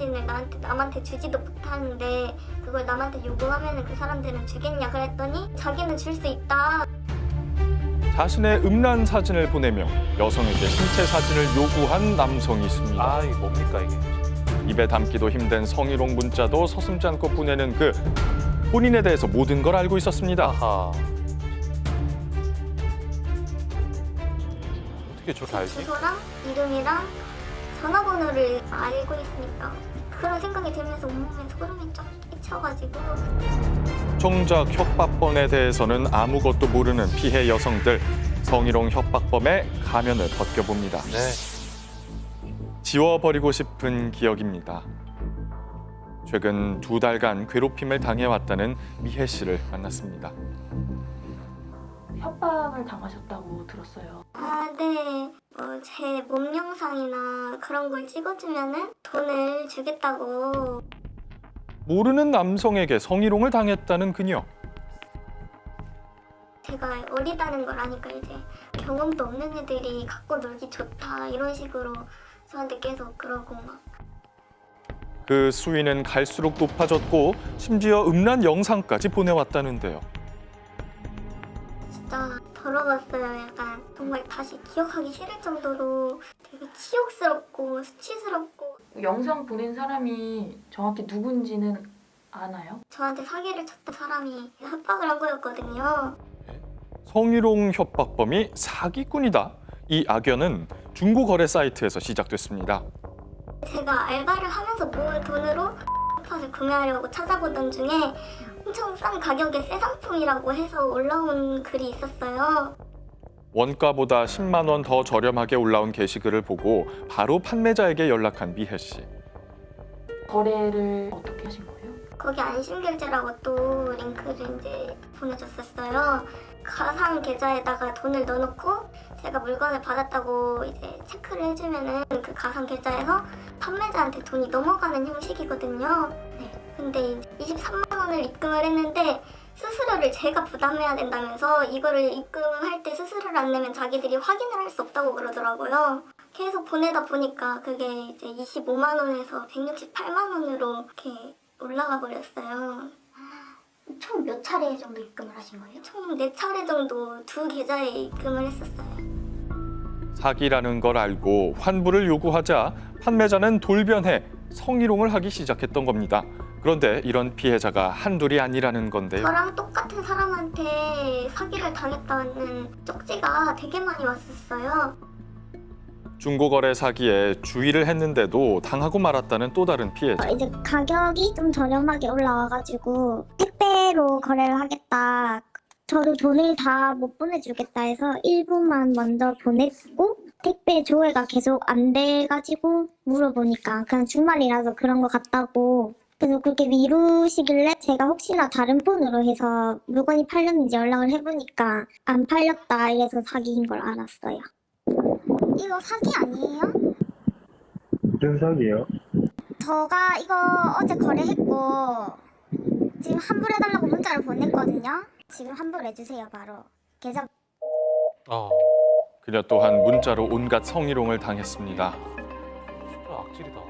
사진을 남한테 주지도 못하는데 그걸 남한테 요구하면 그 사람들은 주겠냐 그랬더니 자기는 줄 수 있다. 자신의 음란 사진을 보내며 여성에게 신체 사진을 요구한 남성이 있습니다. 아, 이게 뭡니까 이게? 입에 담기도 힘든 성희롱 문자도 서슴지 않고 보내는 그 본인에 대해서 모든 걸 알고 있었습니다. 아하. 어떻게 저렇게 알지? 주소랑 이름이랑 전화번호를 알고 있으니까 그런 생각이 들면서 온몸에 소름이 쫙 끼쳐가지고 정작 협박범에 대해서는 아무것도 모르는 피해 여성들. 성희롱 협박범의 가면을 벗겨봅니다. 네. 지워버리고 싶은 기억입니다. 최근 2달간 괴롭힘을 당해왔다는 미혜 씨를 만났습니다. 협박을 당하셨다고 들었어요. 아, 네. 제 몸 영상이나 그런 걸 찍어주면은 돈을 주겠다고. 모르는 남성에게 성희롱을 당했다는 그녀. 제가 어리다는 걸 아니까 이제 경험도 없는 애들이 갖고 놀기 좋다 이런 식으로 저한테 계속 그러고 막. 그 수위는 갈수록 높아졌고 심지어 음란 영상까지 보내왔다는데요. 진짜 더러웠어요. 약간 정말 다시 기억하기 싫을 정도로 되게 치욕스럽고 수치스럽고. 영상 보낸 사람이 정확히 누군지는 아나요? 저한테 사기를 쳤던 사람이 협박을 한 거였거든요. 성희롱 협박범이 사기꾼이다. 이 악연은 중고거래 사이트에서 시작됐습니다. 제가 알바를 하면서 모은 돈으로 팟을 구매하려고 찾아보던 중에 엄청 싼 가격의 새 상품이라고 해서 올라온 글이 있었어요. 원가보다 10만 원 더 저렴하게 올라온 게시글을 보고 바로 판매자에게 연락한 미혜 씨. 거래를 어떻게 하신 거예요? 거기 안심결제라고 또 링크를 이제 보내줬었어요. 가상 계좌에다가 돈을 넣어놓고 제가 물건을 받았다고 이제 체크를 해주면은 그 가상 계좌에서 판매자한테 돈이 넘어가는 형식이거든요. 네. 근데 이제 23만 원을 입금을 했는데 수수료를 제가 부담해야 된다면서 이거를 입금할 때 수수료를 안 내면 자기들이 확인을 할 수 없다고 그러더라고요. 계속 보내다 보니까 그게 이제 25만 원에서 168만 원으로 이렇게 올라가 버렸어요. 총 몇 차례 정도 입금을 하신 거예요? 총 4차례 정도 두 계좌에 입금을 했었어요. 사기라는 걸 알고 환불을 요구하자 판매자는 돌변해 성희롱을 하기 시작했던 겁니다. 그런데 이런 피해자가 한둘이 아니라는 건데요. 저랑 똑같은 사람한테 사기를 당했다는 쪽지가 되게 많이 왔었어요. 중고거래 사기에 주의를 했는데도 당하고 말았다는 또 다른 피해자. 이제 가격이 좀 저렴하게 올라와가지고 택배로 거래를 하겠다. 저도 돈을 다 못 보내주겠다 해서 일부만 먼저 보냈고 택배 조회가 계속 안 돼가지고 물어보니까 그냥 주말이라서 그런 것 같다고. 그래서 그렇게 미루시길래 제가 혹시나 다른 폰으로 해서 물건이 팔렸는지 연락을 해보니까 안 팔렸다 이래서 사기인 걸 알았어요. 이거 사기 아니에요? 무슨 사기요? 저가 이거 어제 거래했고 지금 환불해달라고 문자를 보냈거든요. 지금 환불해주세요 바로. 계좌 그녀 또한 문자로 온갖 성희롱을 당했습니다. 진짜 악질이다.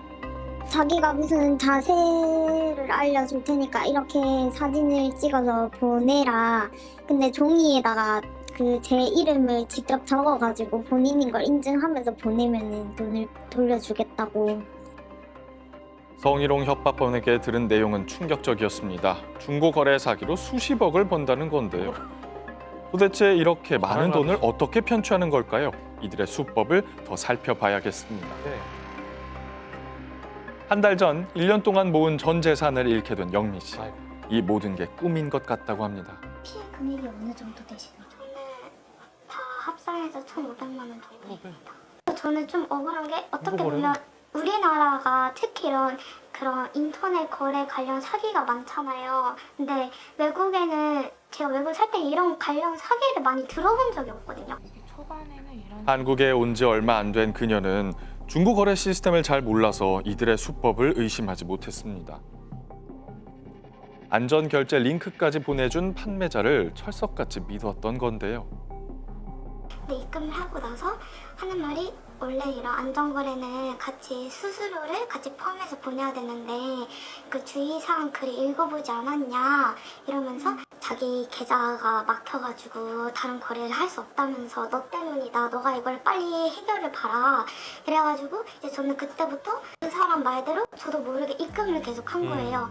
자기가 무슨 자세를 알려줄 테니까 이렇게 사진을 찍어서 보내라. 근데 종이에다가 그 제 이름을 직접 적어가지고 본인인 걸 인증하면서 보내면은 돈을 돌려주겠다고. 성희롱 협박범에게 들은 내용은 충격적이었습니다. 중고거래 사기로 수십억을 번다는 건데요. 도대체 이렇게 많은 돈을 어떻게 편취하는 걸까요? 이들의 수법을 더 살펴봐야겠습니다. 네. 한 달 전 1년 동안 모은 전 재산을 잃게 된 영미 씨. 아이고. 이 모든 게 꿈인 것 같다고 합니다. 피해 금액이 어느 정도 되시나요? 저는 다 합산해서 1,500만 원 정도입니다. 저는 좀 억울한 게 어떻게 보면 우리나라가 특히 그런 인터넷 거래 관련 사기가 많잖아요. 근데 외국에는 제가 외국 살 때 이런 관련 사기를 많이 들어본 적이 없거든요. 초반에는 이런 한국에 온 지 얼마 안 된 그녀는 중고거래 시스템을 잘 몰라서 이들의 수법을 의심하지 못했습니다. 안전결제 링크까지 보내준 판매자를 철석같이 믿었던 건데요. 근데 입금을 하고 나서 하는 말이 원래 이런 안전거래는 같이 수수료를 같이 포함해서 보내야 되는데 그 주의사항 글을 읽어보지 않았냐 이러면서 자기 계좌가 막혀가지고 다른 거래를 할 수 없다면서 너 때문이다. 너가 이걸 빨리 해결을 봐라. 그래가지고 이제 저는 그때부터 그 사람 말대로 저도 모르게 입금을 계속 한 거예요.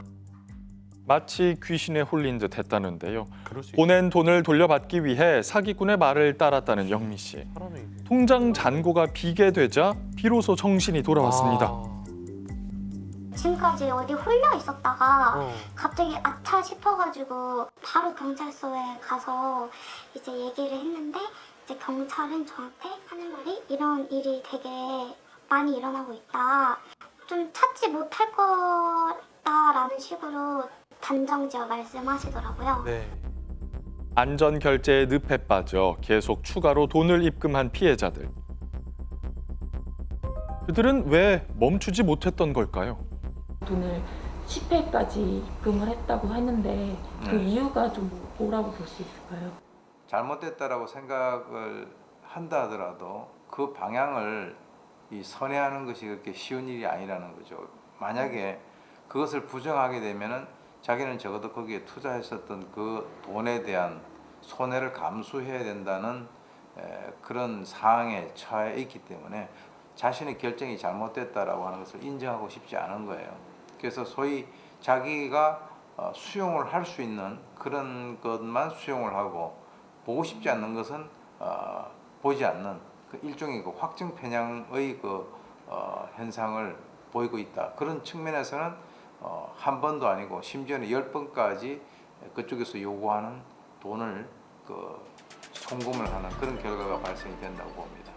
마치 귀신에 홀린 듯 했다는데요. 그럴 수 있어. 보낸 돈을 돌려받기 위해 사기꾼의 말을 따랐다는 영미 씨. 사람이 통장 잔고가 비게 되자 비로소 정신이 돌아왔습니다. 지금까지 어디 홀려 있었다가 어. 갑자기 아차 싶어가지고 바로 경찰서에 가서 이제 얘기를 했는데 이제 경찰은 저한테 하는 말이 이런 일이 되게 많이 일어나고 있다. 좀 찾지 못할 거다라는 식으로 단정지어 말씀하시더라고요. 네. 안전 결제의 늪에 빠져 계속 추가로 돈을 입금한 피해자들. 그들은 왜 멈추지 못했던 걸까요? 돈을 10회까지 입금을 했다고 했는데 그 이유가 좀 뭐라고 볼 수 있을까요? 잘못됐다라고 생각을 한다 하더라도 그 방향을 선회하는 것이 그렇게 쉬운 일이 아니라는 거죠. 만약에 그것을 부정하게 되면은 자기는 적어도 거기에 투자했었던 그 돈에 대한 손해를 감수해야 된다는 그런 상황에 처해 있기 때문에 자신의 결정이 잘못됐다라고 하는 것을 인정하고 싶지 않은 거예요. 그래서 소위 자기가 수용을 할 수 있는 그런 것만 수용을 하고 보고 싶지 않는 것은 보지 않는 그 일종의 그 확증 편향의 그 현상을 보이고 있다. 그런 측면에서는 한 번도 아니고 심지어는 10번까지 그쪽에서 요구하는 돈을 송금을 하는 그런 결과가 발생이 된다고 봅니다.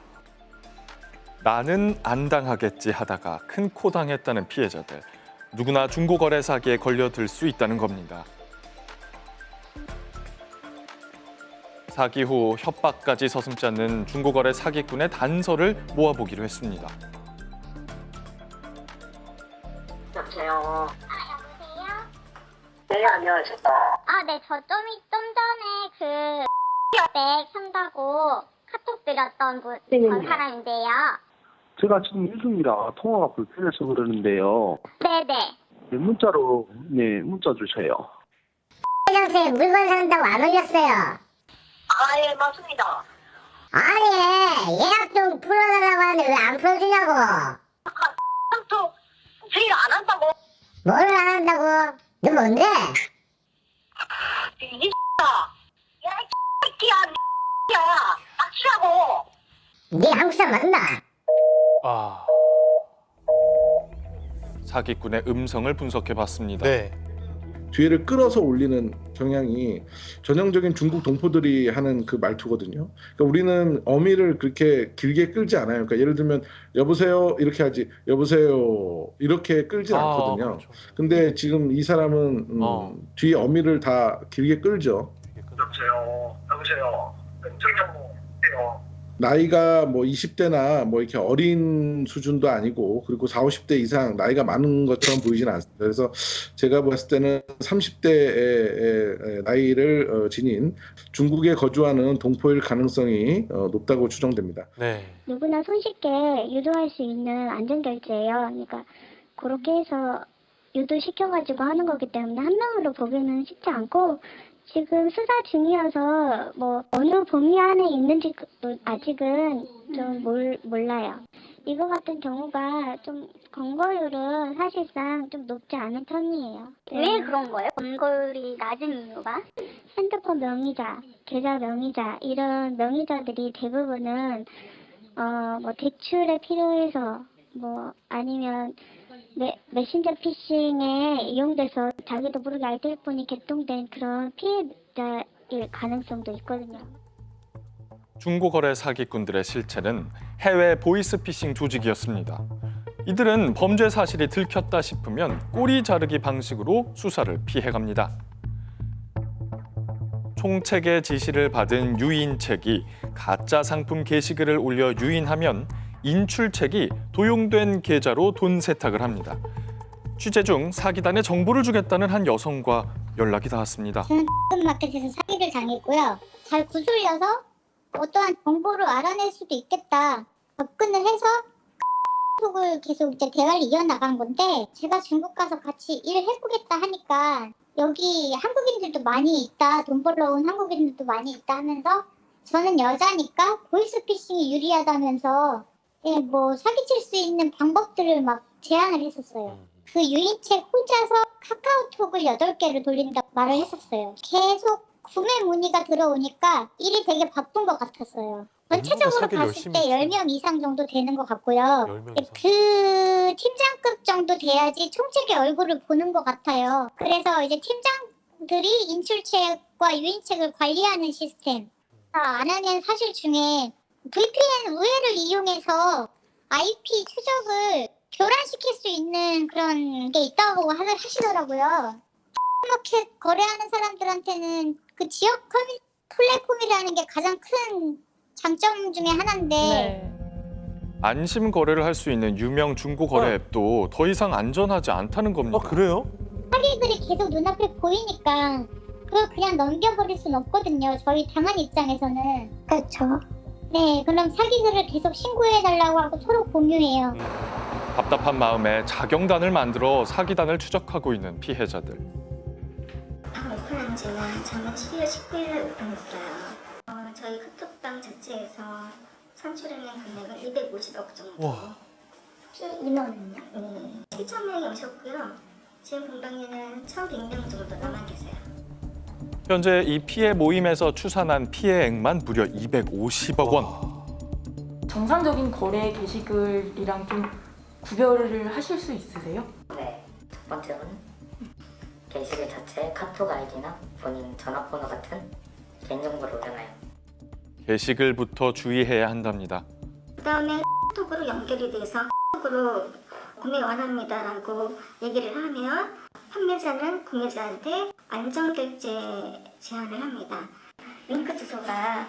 나는 안 당하겠지 하다가 큰 코 당했다는 피해자들. 누구나 중고거래 사기에 걸려들 수 있다는 겁니다. 사기 후 협박까지 서슴지 않는 중고거래 사기꾼의 단서를 모아보기로 했습니다. 여보세요. 여보세요? 네, 안녕하세요. 아, 네, 저 좀 전에 백 산다고 카톡 드렸던 그 사람인데요. 제가 지금 일중이라 통화가 불편해서 그러는데요. 네네. 네, 문자로 문자 주세요. 회장님 물건 산다고 안 올렸어요. 아, 예, 맞습니다. 아니, 예약 좀 풀어달라고 하는데 왜 안 풀어주냐고. 또 제일 안 한다고. 뭘 안 한다고? 너 뭔데? 이 X야. 야, 이 X야. 야, 닥치라고. 네 한국 사람 맞나? 아. 사기꾼의 음성을 분석해봤습니다. 네. 뒤에를 끌어서 올리는 경향이 전형적인 중국 동포들이 하는 그 말투거든요. 그러니까 우리는 어미를 그렇게 길게 끌지 않아요. 그러니까 예를 들면 여보세요 이렇게 하지 여보세요 이렇게 끌지 않거든요. 그렇죠. 근데 지금 이 사람은 뒤에 어미를 다 길게 끌죠. 여보세요. 여보세요. 여보세요. 나이가 뭐 20대나 뭐 이렇게 어린 수준도 아니고 그리고 40, 50대 이상 나이가 많은 것처럼 보이지는 않습니다. 그래서 제가 봤을 때는 30대의 나이를 지닌 중국에 거주하는 동포일 가능성이 높다고 추정됩니다. 네. 누구나 손쉽게 유도할 수 있는 안전결제예요. 그러니까 그렇게 해서 유도시켜가지고 하는 거기 때문에 한 명으로 보기는 쉽지 않고 지금 수사 중이어서 뭐 어느 범위 안에 있는지 아직은 좀 몰라요. 이거 같은 경우가 좀 검거율은 사실상 좀 높지 않은 편이에요. 왜 그런 거예요? 검거율이 낮은 이유가? 핸드폰 명의자, 계좌 명의자 이런 명의자들이 대부분은 뭐 대출에 필요해서 뭐 아니면 메신저 피싱에 이용돼서 자기도 모르게 아이템폰이 개통된 그런 피해자일 가능성도 있거든요. 중고거래 사기꾼들의 실체는 해외 보이스피싱 조직이었습니다. 이들은 범죄 사실이 들켰다 싶으면 꼬리 자르기 방식으로 수사를 피해갑니다. 총책의 지시를 받은 유인책이 가짜 상품 게시글을 올려 유인하면 인출책이 도용된 계좌로 돈 세탁을 합니다. 취재 중 사기단에 정보를 주겠다는 한 여성과 연락이 닿았습니다. 저는 마켓에서 사기를 당했고요. 잘 구슬려서 어떠한 정보를 알아낼 수도 있겠다. 접근을 해서 톡을 계속 이제 대화를 이어나간 건데 제가 중국 가서 같이 일을 해보겠다 하니까 여기 한국인들도 많이 있다. 돈 벌러 온 한국인들도 많이 있다 하면서 저는 여자니까 보이스피싱이 유리하다면서 예, 뭐 사기칠 수 있는 방법들을 막 제안을 했었어요. 그 유인책 혼자서 카카오톡을 8개를 돌린다고 말을 했었어요. 계속 구매 문의가 들어오니까 일이 되게 바쁜 것 같았어요. 전체적으로 사기를 봤을 열심히 때 했지. 10명 이상 정도 되는 것 같고요. 10명 이상. 그 팀장급 정도 돼야지 총책의 얼굴을 보는 것 같아요. 그래서 이제 팀장들이 인출책과 유인책을 관리하는 시스템. 아나니안 사실 중에 VPN 우회를 이용해서 IP 추적을 교란시킬 수 있는 그런 게 있다고 하시더라고요. 마켓 거래하는 사람들한테는 그 지역 플랫폼이라는 게 가장 큰 장점 중에 하나인데 네. 안심 거래를 할 수 있는 유명 중고 거래 앱도 더 이상 안전하지 않다는 겁니다. 그래요? 사기들이 계속 눈앞에 보이니까 그걸 그냥 넘겨버릴 순 없거든요. 저희 당한 입장에서는. 그렇죠. 네, 그럼 사기들을 계속 신고해달라고 하고 서로 공유해요. 답답한 마음에 자경단을 만들어 사기단을 추적하고 있는 피해자들. 방 오픈한 지는 작년 12월 19일에 오픈했어요. 저희 카톡방 자체에서 산출했는 금액은 250억 정도. 와. 인원은요? 7,000명이 오셨고요. 지금 공방에는 1,100명 정도 남아 계세요. 현재 이 피해 모임에서 추산한 피해액만 무려 250억 원. 정상적인 거래 게시글이랑 좀 구별을 하실 수 있으세요? 네, 첫 번째로는 게시글 자체에 카톡 아이디나 본인 전화번호 같은 개인정보를 올려놔요. 게시글부터 주의해야 한답니다. 그다음에 톡으로 연결이 돼서 톡으로 구매 원합니다라고 얘기를 하면 판매자는 구매자한테 안전결제 제안을 합니다. 링크 주소가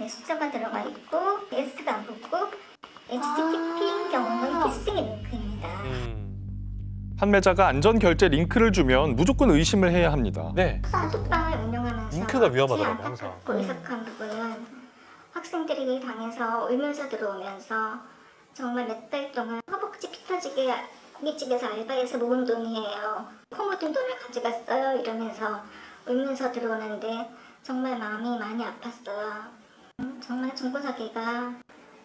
숫자가 들어가 있고 S가 안 붙고 HTTP인 경우는 피싱 링크입니다. 판매자가 안전결제 링크를 주면 무조건 의심을 해야 합니다. 네. 카톡방을 운영하면서 링크가 위험하더라고요, 제일 항상. 안타깝고 의석한 부분은 학생들이 당해서 울면서 들어오면서 정말 몇 달 동안 허벅지 피 터지게 고깃집에서 알바해서 모은 돈이에요. 코 묻은 돈을 가져갔어요 이러면서 울면서 들어오는데 정말 마음이 많이 아팠어요. 정말 중고사기가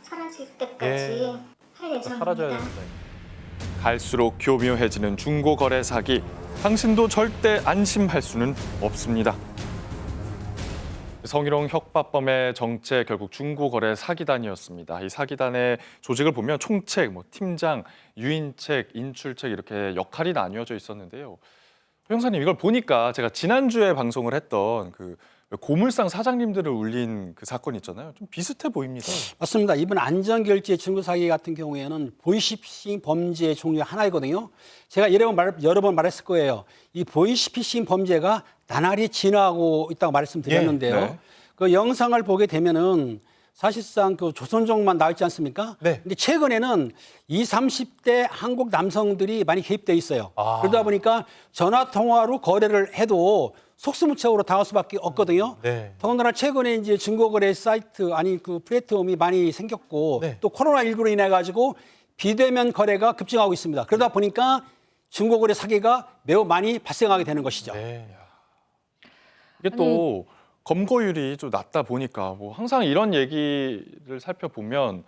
사라질 때까지 할 사라져야 예정입니다. 됩니다. 갈수록 교묘해지는 중고거래 사기. 당신도 절대 안심할 수는 없습니다. 성희롱 협박범의 정체 결국 중고거래 사기단이었습니다. 이 사기단의 조직을 보면 총책, 팀장, 유인책, 인출책 이렇게 역할이 나뉘어져 있었는데요. 형사님 이걸 보니까 제가 지난주에 방송을 했던 그 고물상 사장님들을 울린 그 사건 있잖아요. 좀 비슷해 보입니다. 맞습니다. 이번 안전결제 중고 사기 같은 경우에는 보이스피싱 범죄 종류 하나이거든요. 제가 여러 번 말했을 거예요. 이 보이스피싱 범죄가 나날이 진화하고 있다고 말씀드렸는데요. 예, 네. 그 영상을 보게 되면은 사실상 그 조선족만 나와 있지 않습니까? 네. 근데 최근에는 20, 30대 한국 남성들이 많이 개입돼 있어요. 아. 그러다 보니까 전화 통화로 거래를 해도 속수무책으로 당할 수밖에 없거든요. 네. 더군다나 최근에 이제 중고거래 사이트 아니 그 플랫폼이 많이 생겼고 네. 또 코로나19로 인해 가지고 비대면 거래가 급증하고 있습니다. 그러다 보니까 중고거래 사기가 매우 많이 발생하게 되는 것이죠. 네. 이게 또 검거율이 좀 낮다 보니까 항상 이런 얘기를 살펴보면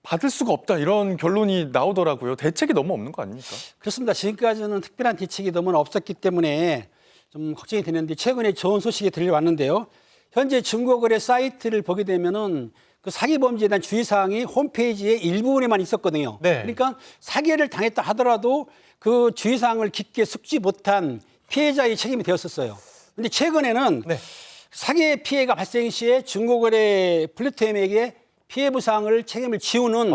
받을 수가 없다 이런 결론이 나오더라고요. 대책이 너무 없는 거 아닙니까? 그렇습니다. 지금까지는 특별한 대책이 너무나 없었기 때문에 좀 걱정이 되는데 최근에 좋은 소식이 들려왔는데요. 현재 중고거래 사이트를 보게 되면은 그 사기 범죄에 대한 주의사항이 홈페이지의 일부분에만 있었거든요. 네. 그러니까 사기를 당했다 하더라도 그 주의사항을 깊게 숙지 못한 피해자의 책임이 되었었어요. 근데 최근에는 네. 사기의 피해가 발생 시에 중고거래 플랫폼에게 피해 보상을 책임을 지우는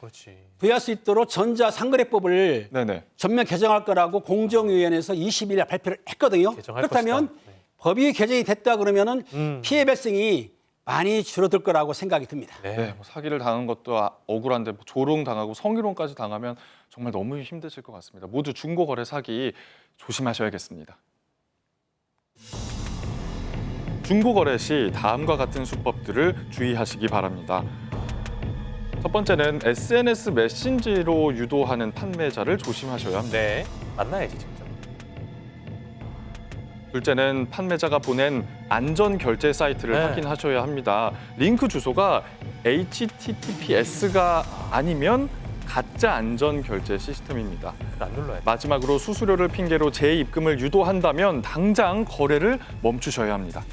그렇지. 부여할 수 있도록 전자상거래법을 네네. 전면 개정할 거라고 공정위원회에서 20일 발표를 했거든요. 개정할 그렇다면 것이다. 네. 법이 개정이 됐다 그러면은 피해 발생이 많이 줄어들 거라고 생각이 듭니다. 네, 사기를 당한 것도 억울한데 조롱 당하고 성희롱까지 당하면 정말 너무 힘드실 것 같습니다. 모두 중고거래 사기 조심하셔야겠습니다. 중고거래 시 다음과 같은 수법들을 주의하시기 바랍니다. 첫 번째는 SNS 메신저로 유도하는 판매자를 조심하셔야 합니다. 네, 만나야지 직접. 둘째는 판매자가 보낸 안전 결제 사이트를 네. 확인하셔야 합니다. 링크 주소가 HTTPS가 아니면 가짜 안전 결제 시스템입니다. 안 눌러야 돼. 마지막으로 수수료를 핑계로 재입금을 유도한다면 당장 거래를 멈추셔야 합니다.